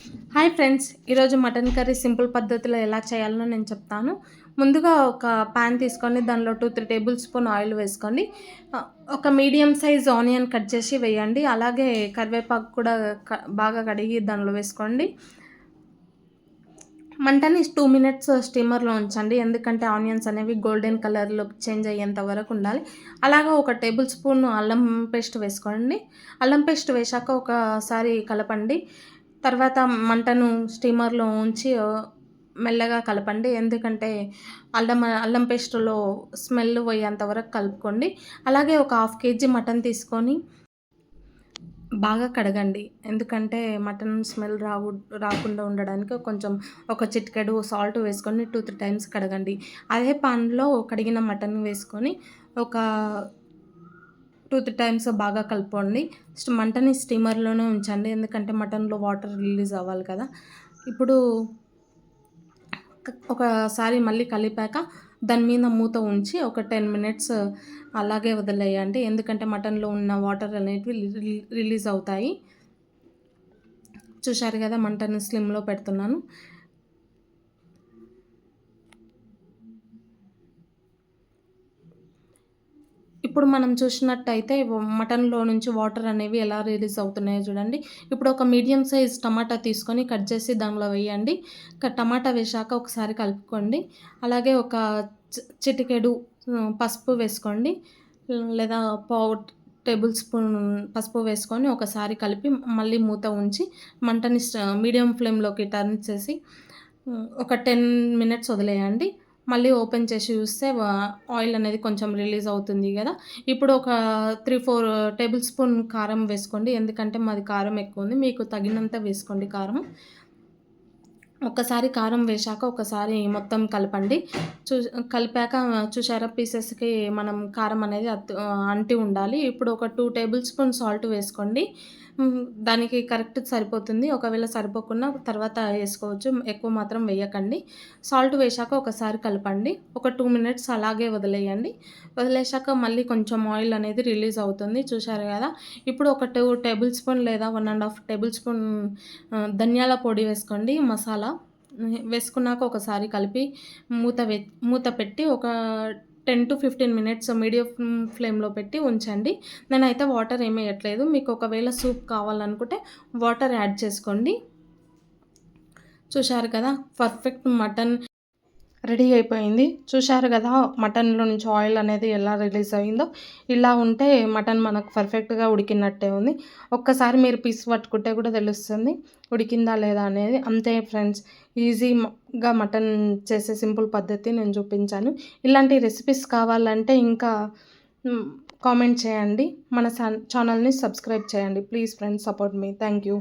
Hi friends, ఈరోజు mutton curry simple పద్ధతిలో ఎలా చేయాలో నేను చెప్తాను. ముందుగా ఒక పాన్ తీసుకొని దానిలో 2-3 టేబుల్ స్పూన్ ఆయిల్ వేసుకోండి. ఒక మీడియం సైజ్ ఆనియన్ కట్ చేసి వేయండి. అలాగే కరివేపాకు కూడా బాగా కడిగి దానిలో వేసుకోండి. మంటని 2 మినిట్స్ స్టీమర్లో ఉంచండి. ఎందుకంటే ఆనియన్స్ అనేవి గోల్డెన్ కలర్లోకి చేంజ్ అయ్యేంత వరకు ఉండాలి. అలాగే ఒక టేబుల్ స్పూన్ అల్లం పేస్ట్ వేసుకోండి. అల్లం పేస్ట్ వేశాక ఒకసారి కలపండి. తర్వాత మంటను స్టీమర్లో ఉంచి మెల్లగా కలపండి. ఎందుకంటే అల్లం పేస్టులో స్మెల్ పోయేంత వరకు కలుపుకోండి. అలాగే ఒక హాఫ్ కేజీ మటన్ తీసుకొని బాగా కడగండి. ఎందుకంటే మటన్ స్మెల్ రాకుండా ఉండడానికి కొంచెం ఒక చిటికెడు సాల్ట్ వేసుకొని 2-3 టైమ్స్ కడగండి. అదే పాన్‌లో కడిగిన మటన్ వేసుకొని ఒక 2-3 టైమ్స్ బాగా కలుపుకోండి. మంటని స్టీమర్‌లోనే ఉంచండి. ఎందుకంటే మటన్‌లో వాటర్ రిలీజ్ అవ్వాలి కదా! ఇప్పుడు ఒకసారి మళ్ళీ కలిపాక దాని మీద మూత ఉంచి ఒక 10 మినిట్స్ అలాగే వదిలేయండి. ఎందుకంటే మటన్‌లో ఉన్న వాటర్ అనేటివి రిలీజ్ అవుతాయి. చూశారు కదా, మంటని స్లిమ్‌లో పెడుతున్నాను. ఇప్పుడు మనం చూసినట్టయితే మటన్‌లో నుంచి వాటర్ అనేవి ఎలా రిలీజ్ అవుతున్నాయో చూడండి. ఇప్పుడు ఒక మీడియం సైజ్ టమాటా తీసుకొని కట్ చేసి దానిలో వేయండి. టమాటా వేశాక ఒకసారి కలుపుకోండి. అలాగే ఒక చిటికెడు పసుపు వేసుకోండి. లేదా పావు టేబుల్ స్పూన్ పసుపు వేసుకొని ఒకసారి కలిపి మళ్ళీ మూత ఉంచి మంటని మీడియం ఫ్లేమ్‌లోకి టర్న్ చేసి ఒక 10 మినిట్స్ వదిలేయండి. మళ్ళీ ఓపెన్ చేసి చూస్తే ఆయిల్ అనేది కొంచెం రిలీజ్ అవుతుంది గదా! ఇప్పుడు ఒక 3-4 టేబుల్ స్పూన్ కారం వేసుకోండి. ఎందుకంటే మాది కారం ఎక్కువుంది. మీకు తగినంత వేసుకోండి కారం. ఒక్కసారి కారం వేశాక ఒకసారి మొత్తం కలపండి. కలిపాక చూసారా, పీసెస్‌కి మనం కారం అనేది అంటి ఉండాలి. ఇప్పుడు ఒక 2 టేబుల్ స్పూన్ సాల్ట్ వేసుకోండి. దానికి కరెక్ట్ సరిపోతుంది. ఒకవేళ సరిపోకున్నా తర్వాత ఏసుకోవచ్చు. ఎక్కువ మాత్రం వేయకండి. సాల్ట్ వేశాక ఒకసారి కలపండి. ఒక 2 మినిట్స్ అలాగే వదిలేయండి. వదిలేశాక మళ్ళీ కొంచెం ఆయిల్ అనేది రిలీజ్ అవుతుంది. చూశారు గదా! ఇప్పుడు ఒక 2 టేబుల్ స్పూన్ లేదా 1½ టేబుల్ స్పూన్ ధనియాల పొడి వేసుకోండి, మసాలా. వేసుకున్నాక ఒకసారి కలిపి మూత పెట్టి ఒక 10-15 మినిట్స్ మీడియం ఫ్లేమ్‌లో పెట్టి ఉంచండి. నేనైతే వాటర్ ఏమి ఎయట్లేదు. మీకు ఒకవేళ సూప్ కావాలనుకుంటే వాటర్ యాడ్ చేసుకోండి. చూశారు కదా, పర్ఫెక్ట్ మటన్ రెడీ అయిపోయింది. చూశారు కదా, మటన్‌లో నుంచి ఆయిల్ అనేది ఎలా రిలీజ్ అయిందో. ఇలా ఉంటే మటన్ మనకు పర్ఫెక్ట్‌గా ఉడికినట్టే ఉంది. ఒక్కసారి మీరు పీస్ పట్టుకుంటే కూడా తెలుస్తుంది ఉడికిందా లేదా అనేది. అంతే ఫ్రెండ్స్, ఈజీగా మటన్ చేసే సింపుల్ పద్ధతి నేను చూపించాను. ఇలాంటి రెసిపీస్ కావాలంటే ఇంకా కామెంట్ చేయండి. మన ఛానల్‌ని సబ్స్క్రైబ్ చేయండి. Please friends, support me. Thank you.